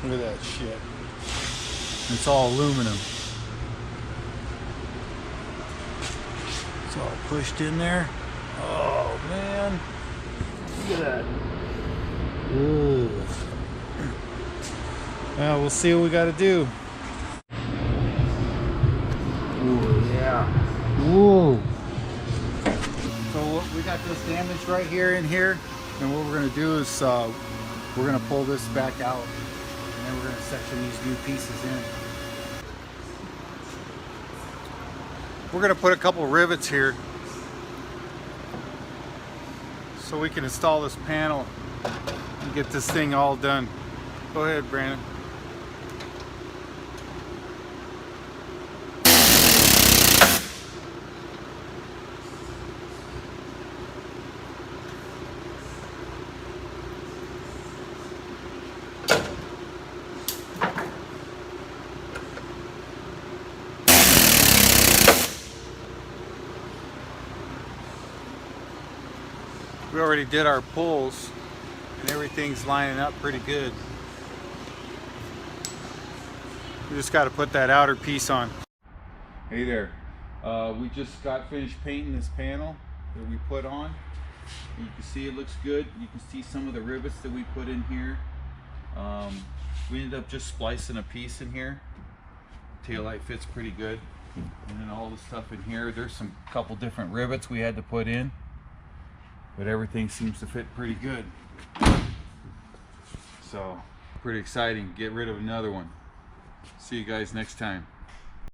Look at that shit. It's all aluminum. It's all pushed in there. Oh man. Look at that. Ooh. Well, we'll see what we got to do. Ooh, yeah. Ooh. So we got this damage right here in here, and what we're going to do is we're going to pull this back out, and then we're going to section these new pieces in. We're going to put a couple rivets here so we can install this panel and get this thing all done. Go ahead, Brandon. We already did our pulls and everything's lining up pretty good. We just got to put that outer piece on. Hey there, we just got finished painting this panel that we put on. You can see it looks good. You can see some of the rivets that we put in here. We ended up just splicing a piece in here. Taillight fits pretty good. And then all the stuff in here, there's some couple different rivets we had to put in, but everything seems to fit pretty good. So pretty exciting. Get rid of another one. See you guys next time.